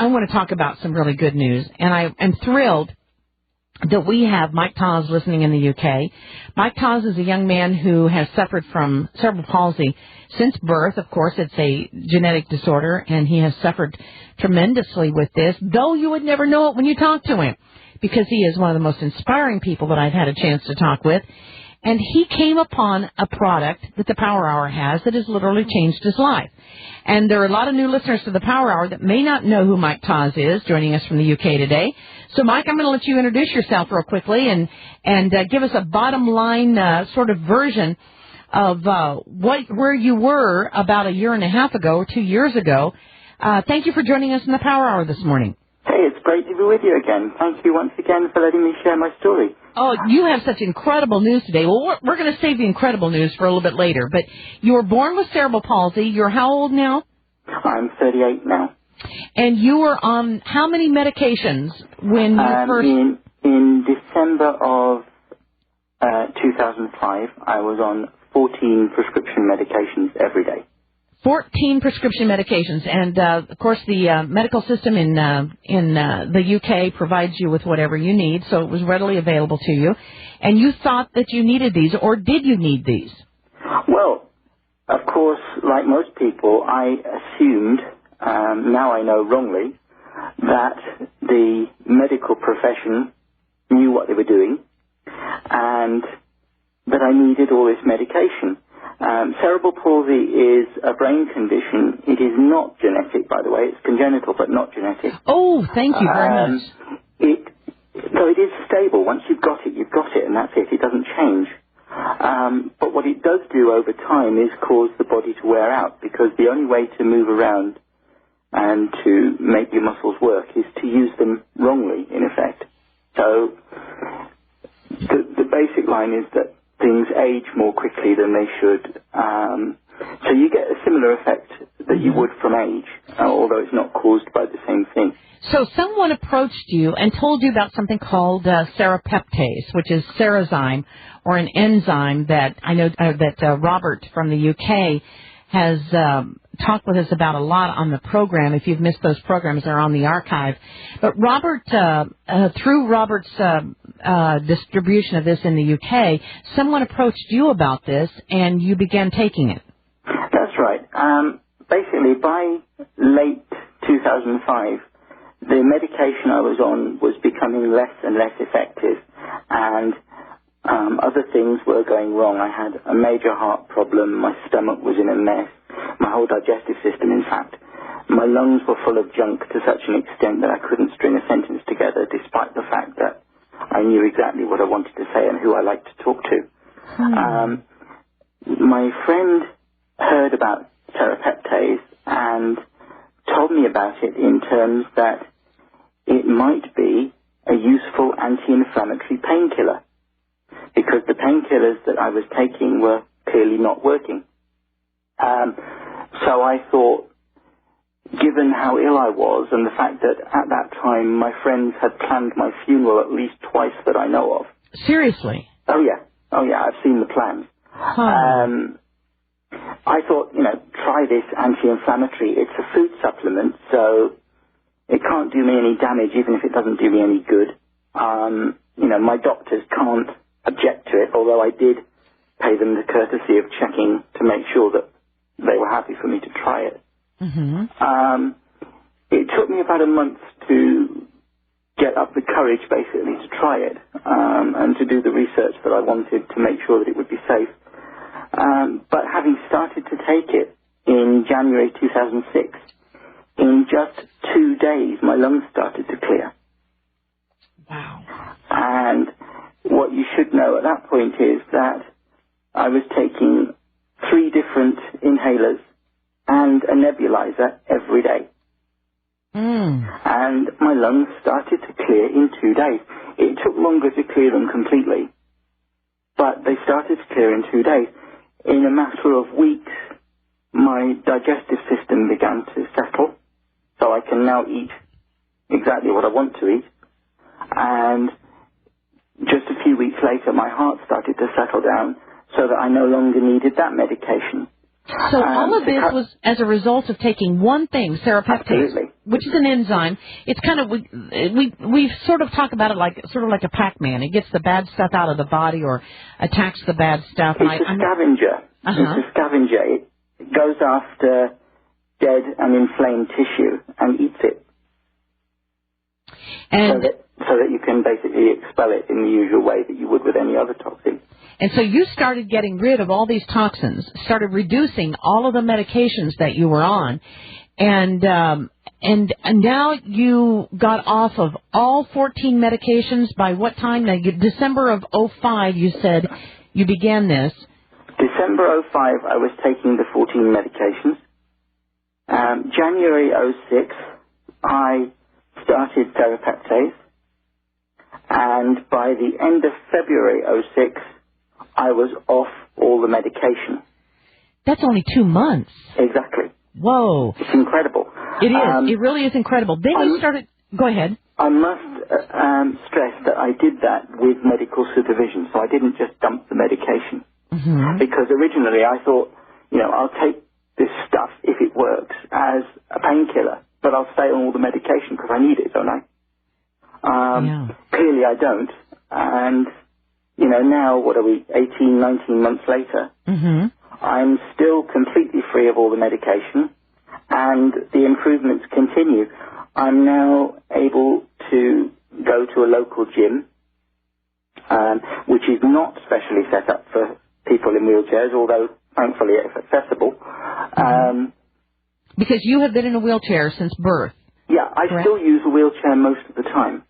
I want to talk about some really good news, and I am thrilled that we have Mike Taz listening in the UK. Mike Taz is a young man who has suffered from cerebral palsy since birth. Of course, it's a genetic disorder, and he has suffered tremendously with this, though you would never know it when you talk to him, because he is one of the most inspiring people that I've had a chance to talk with. And he came upon a product that the Power Hour has that has literally changed his life. And there are a lot of new listeners to the Power Hour that may not know who Mike Taz is, joining us from the UK today. So, Mike, I'm going to let you introduce yourself real quickly and give us a bottom line sort of version of where you were about a year and a half ago or 2 years ago. Thank you for joining us in the Power Hour this morning. Hey, it's great to be with you again. Thank you once again for letting me share my story. Oh, you have such incredible news today. Well, we're going to save the incredible news for a little bit later. But you were born with cerebral palsy. You're how old now? I'm 38 now. And you were on how many medications when you first... In December of 2005, I was on 14 prescription medications every day. 14 prescription medications, and of course the medical system in the UK provides you with whatever you need, so it was readily available to you. And you thought that you needed these, or did you need these? Well, of course, like most people, I assumed, now I know wrongly, that the medical profession knew what they were doing, and that I needed all this medication. Cerebral palsy is a brain condition. It is not genetic, by the way. It's congenital, but not genetic. Oh, thank you very much. So it is stable. Once you've got it, and that's it. It doesn't change. But what it does do over time is cause the body to wear out, because the only way to move around and to make your muscles work is to use them wrongly, in effect. So the basic line is that things age more quickly than they should. So you get a similar effect that you would from age, although it's not caused by the same thing. So someone approached you and told you about something called Serrapeptase, which is Serrazyme, or an enzyme that I know that Robert from the UK has talked with us about a lot on the program. If you've missed those programs, they're on the archive. But Robert, through Robert's distribution of this in the UK, someone approached you about this, and you began taking it. That's right. Basically, by late 2005, the medication I was on was becoming less and less effective, and other things were going wrong. I had a major heart problem. My stomach was in a mess. My whole digestive system, in fact. My lungs were full of junk to such an extent that I couldn't string a sentence together, despite the fact that I knew exactly what I wanted to say and who I liked to talk to. My friend heard about Serrapeptase and told me about it in terms that it might be a useful anti-inflammatory painkiller, because the painkillers that I was taking were clearly not working. So I thought, given how ill I was and the fact that at that time my friends had planned my funeral at least twice that I know of. Seriously? Oh, yeah, I've seen the plans. I thought, try this anti-inflammatory. It's a food supplement, so it can't do me any damage even if it doesn't do me any good. My doctors can't object to it, although I did pay them the courtesy of checking to make sure that they were happy for me to try it. It took me about a month to get up the courage, basically, to try it and to do the research that I wanted to make sure that it would be safe. But having started to take it in January 2006, in just 2 days, my lungs started to clear. Wow. And what you should know at that point is that I was taking 3 different inhalers and a nebulizer every day. And my lungs started to clear in 2 days. It took longer to clear them completely, but they started to clear in 2 days. In a matter of weeks, my digestive system began to settle, so I can now eat exactly what I want to eat. And just a few weeks later, my heart started to settle down so that I no longer needed that medication. So all of this was as a result of taking one thing, Serrapeptase. Absolutely. which is an enzyme. It's kind of we sort of talk about it like a Pac-Man. It gets the bad stuff out of the body or attacks the bad stuff. It's a scavenger. It's a scavenger. It goes after dead and inflamed tissue and eats it. And so that you can basically expel it in the usual way that you would with any other toxin. And so you started getting rid of all these toxins, started reducing all of the medications that you were on, and now you got off of all 14 medications by what time? Now, December of 05, you said you began this. December 05, I was taking the 14 medications. January 06, I started Serrapeptase, and by the end of February 06, I was off all the medication. That's only 2 months. Exactly. Whoa. It's incredible. It is. It really is incredible. Then you started... Go ahead. I must stress that I did that with medical supervision, so I didn't just dump the medication. Mm-hmm. Because originally I thought, I'll take this stuff, if it works, as a painkiller, but I'll stay on all the medication because I need it, don't I? Clearly I don't. And, now, what are we, 18, 19 months later, I'm still completely free of all the medication, and the improvements continue. I'm now able to go to a local gym, which is not specially set up for people in wheelchairs, although thankfully it's accessible. Because you have been in a wheelchair since birth. Yeah, I still use a wheelchair most of the time.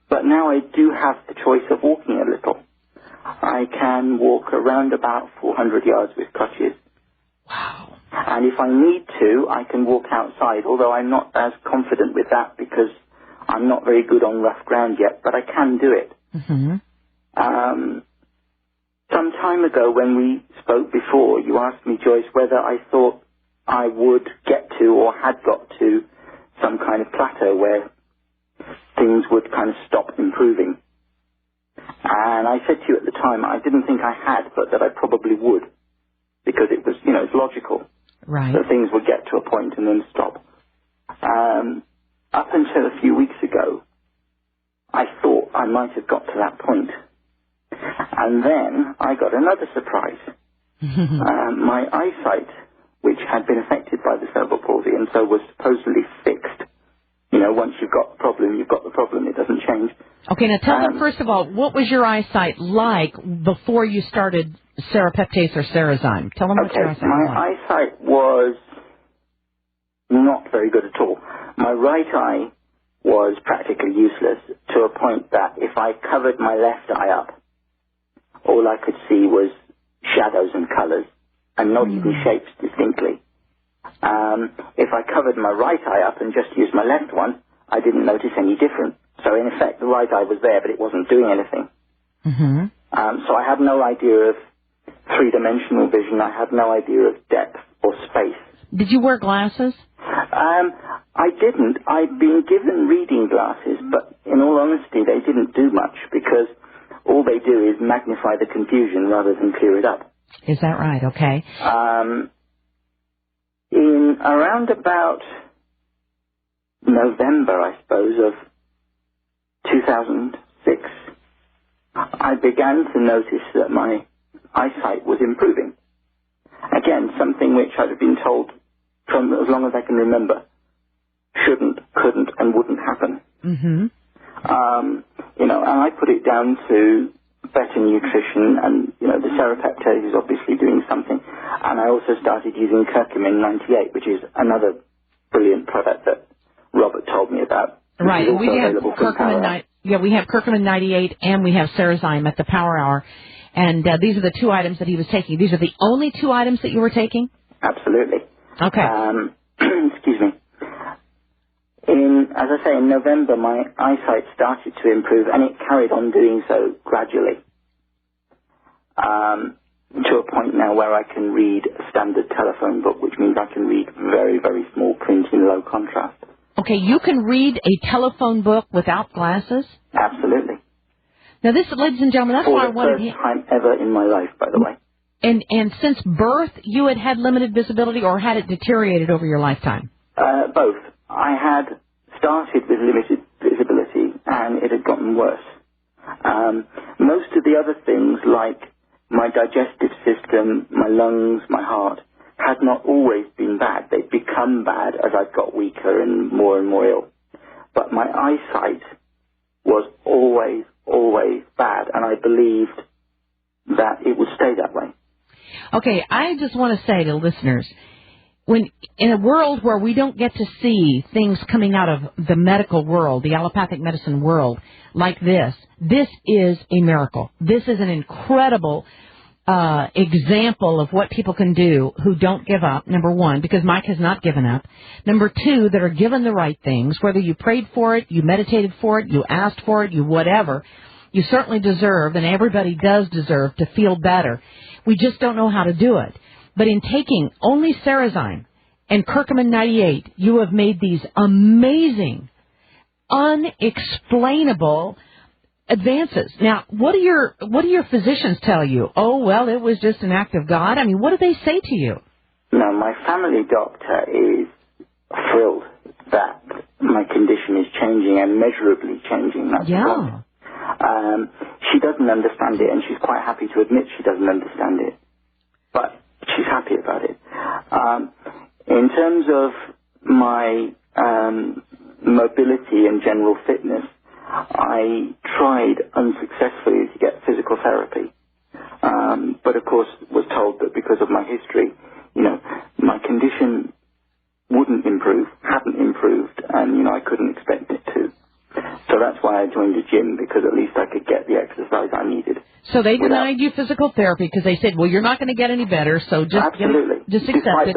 But now I do have the choice of walking a little. I can walk around about 400 yards with crutches. Wow. And if I need to, I can walk outside, although I'm not as confident with that because I'm not very good on rough ground yet, but I can do it. Some time ago when we spoke before, you asked me, Joyce, whether I thought I would get to or had got to some kind of plateau where things would kind of stop improving. And I said to you at the time, I didn't think I had, but that I probably would, because it was, it's logical. Right. That things would get to a point and then stop. Up until a few weeks ago, I thought I might have got to that point. And then I got another surprise. My eyesight, which had been affected by the cerebral palsy and so was supposedly fixed. Once you've got the problem, you've got the problem. It doesn't change. Okay, now tell me, first of all, what was your eyesight like before you started Serrapeptase or Serrazyme? Tell them what your eyesight was like. My eyesight was not very good at all. My right eye was practically useless to a point that if I covered my left eye up, all I could see was shadows and colours and not even shapes distinctly. If I covered my right eye up and just used my left one, I didn't notice any different. So in effect, the right eye was there, but it wasn't doing anything. So I had no idea of three-dimensional vision. I had no idea of depth or space. Did you wear glasses? I didn't. I'd been given reading glasses, but in all honesty, they didn't do much because all they do is magnify the confusion rather than clear it up. Is that right? Okay. In around about November, I suppose, of 2006, I began to notice that my eyesight was improving. Again, something which I'd have been told from as long as I can remember shouldn't, couldn't, and wouldn't happen. And I put it down to better nutrition, and, the Serrapeptase is obviously doing something. And I also started using curcumin 98, which is another brilliant product that Robert told me about. Right. We have curcumin, we have curcumin 98 and we have Serrazyme at the Power Hour. And these are the two items that he was taking. These are the only two items that you were taking? Absolutely. Okay. Excuse me. As I say, in November, my eyesight started to improve, and it carried on doing so gradually, to a point now where I can read a standard telephone book, which means I can read very, very small print in low contrast. Okay, you can read a telephone book without glasses? Absolutely. Now, this, ladies and gentlemen, that's why I wanted to... For the first time ever in my life, by the way. And since birth, you had limited visibility, or had it deteriorated over your lifetime? Both. I had started with limited visibility, and it had gotten worse. Most of the other things, like my digestive system, my lungs, my heart, had not always been bad. They'd become bad as I got weaker and more ill. But my eyesight was always, always bad, and I believed that it would stay that way. Okay, I just want to say to listeners, when in a world where we don't get to see things coming out of the medical world, the allopathic medicine world, like this is a miracle. This is an incredible example of what people can do who don't give up, number one, because Mike has not given up. Number two, that are given the right things, whether you prayed for it, you meditated for it, you asked for it, you whatever, you certainly deserve, and everybody does deserve, to feel better. We just don't know how to do it. But in taking only Cerezyme and Curcumin 98, you have made these amazing, unexplainable advances. Now, what do your physicians tell you? Oh, well, it was just an act of God. I mean, what do they say to you? No, my family doctor is thrilled that my condition is changing and measurably changing. That's yeah. She doesn't understand it, and she's quite happy to admit she doesn't understand it. But she's happy about it. In terms of my mobility and general fitness, I tried unsuccessfully to get physical therapy, but of course was told that because of my history, my condition wouldn't improve, hadn't improved, and I couldn't expect it to. So that's why I joined the gym, because at least I could get the exercise I needed. So they denied you physical therapy because they said, well, you're not going to get any better, so just absolutely. Just accept it.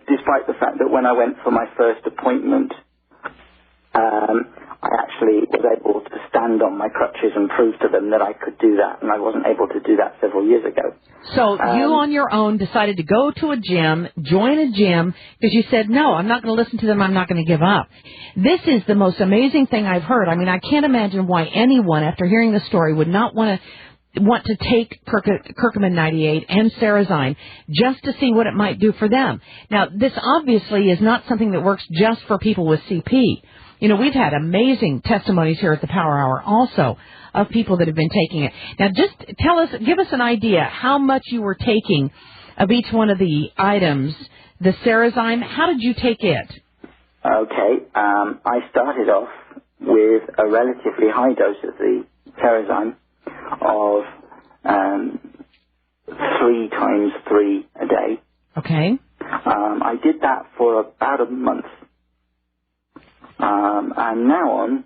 Despite the fact that when I went for my first appointment, I actually was able to stand on my crutches and prove to them that I could do that, and I wasn't able to do that several years ago. So you on your own decided to go to a gym, join a gym, because you said, no, I'm not going to listen to them, I'm not going to give up. This is the most amazing thing I've heard. I mean, I can't imagine why anyone, after hearing the story, would not want to take Curcumin 98 and Cerezyme just to see what it might do for them. Now, this obviously is not something that works just for people with CP. We've had amazing testimonies here at the Power Hour also of people that have been taking it. Now, just give us an idea how much you were taking of each one of the items. The Cerezyme, how did you take it? Okay, I started off with a relatively high dose of the Cerezyme of 3 times 3 a day. Okay. I did that for about a month. I'm now on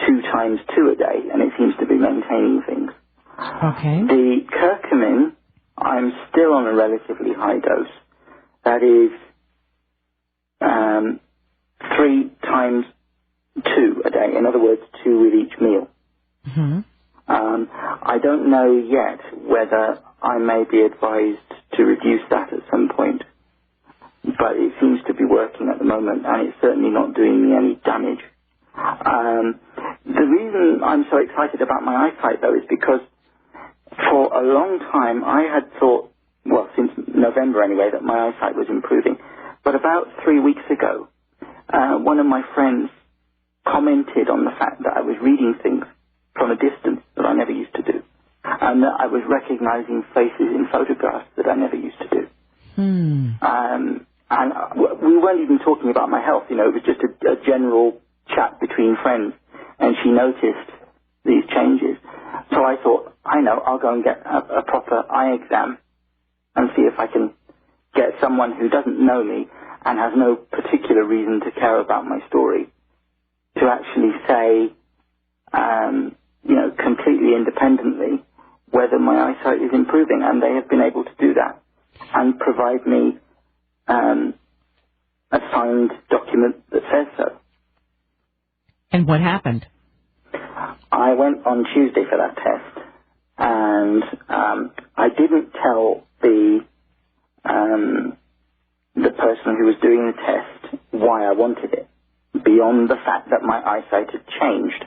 2 times 2 a day, and it seems to be maintaining things. Okay. The curcumin, I'm still on a relatively high dose. That is 3 times 2 a day. In other words, 2 with each meal. Mm-hmm. I don't know yet whether I may be advised to reduce that at some point, but it seems to be working at the moment, and it's certainly not doing me any damage. The reason I'm so excited about my eyesight, though, is because for a long time I had thought, well, since November anyway, that my eyesight was improving. But about 3 weeks ago, one of my friends commented on the fact that I was reading things from a distance that I never used to do, and that I was recognizing faces in photographs that I never used to do. And we weren't even talking about my health, it was just a general chat between friends, and she noticed these changes. So I thought, I know, I'll go and get a proper eye exam and see if I can get someone who doesn't know me and has no particular reason to care about my story to actually say, completely independently whether my eyesight is improving, and they have been able to do that and provide me a signed document that says so. And what happened? I went on Tuesday for that test, and I didn't tell the person who was doing the test why I wanted it, beyond the fact that my eyesight had changed.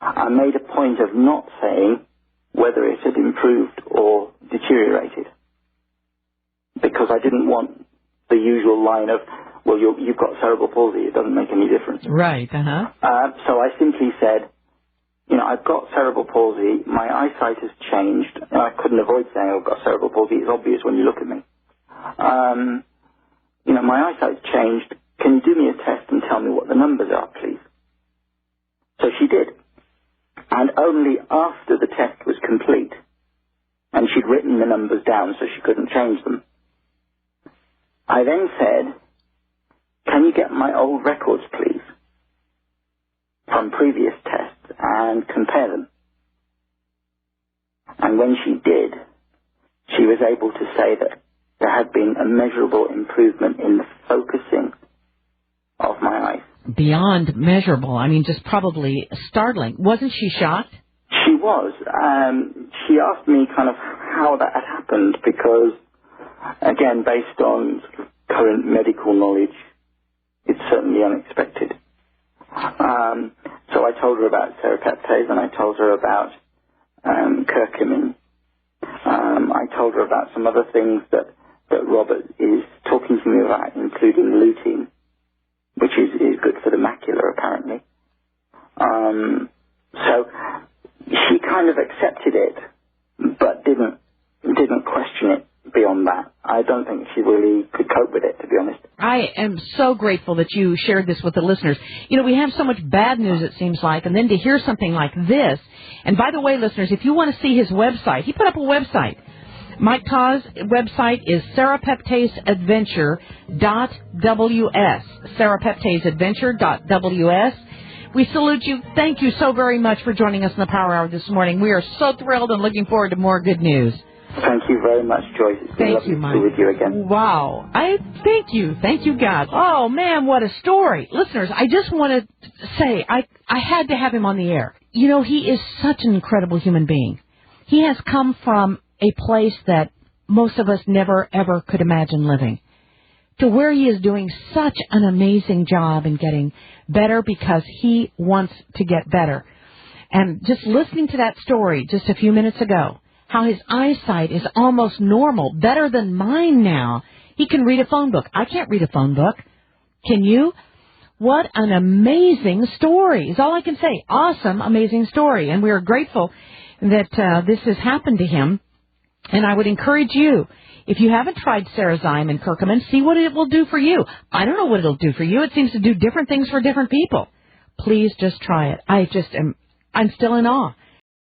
I made a point of not saying whether it had improved or deteriorated, because I didn't want the usual line of, well, you've got cerebral palsy. It doesn't make any difference. Right, So I simply said, I've got cerebral palsy. My eyesight has changed. I couldn't avoid saying I've got cerebral palsy. It's obvious when you look at me. My eyesight's changed. Can you do me a test and tell me what the numbers are, please? So she did. And only after the test was complete, and she'd written the numbers down so she couldn't change them, I then said, can you get my old records, please, from previous tests and compare them? And when she did, she was able to say that there had been a measurable improvement in the focusing of my eyes. Beyond measurable. I mean, just probably startling. Wasn't she shocked? She was. She asked me kind of how that had happened because, again, based on current medical knowledge, it's certainly unexpected. So I told her about serrapeptase and I told her about curcumin. I told her about some other things that Robert is talking to me about, including lutein, which is good for the macula, apparently. So she kind of accepted it, but didn't question it beyond that. I don't think she really could cope with it, to be honest. I am so grateful that you shared this with the listeners. We have so much bad news, it seems like, and then to hear something like this. And by the way, listeners, if you want to see his website, he put up a website. Mike Taw's website is serrapeptaseadventure.ws. serrapeptaseadventure.ws. We salute you. Thank you so very much for joining us in the Power Hour this morning. We are so thrilled and looking forward to more good news. Thank you very much, Joyce. It's been lovely to be with you again. Wow. Thank you. Thank you, God. Oh, man, what a story. Listeners, I just want to say I had to have him on the air. He is such an incredible human being. He has come from a place that most of us never, ever could imagine living, to where he is doing such an amazing job in getting better because he wants to get better. And just listening to that story just a few minutes ago, how his eyesight is almost normal, better than mine now. He can read a phone book. I can't read a phone book. Can you? What an amazing story is all I can say. Awesome, amazing story. And we are grateful that this has happened to him. And I would encourage you, if you haven't tried Cerezyme and curcumin, see what it will do for you. I don't know what it'll do for you. It seems to do different things for different people. Please just try it. I'm still in awe.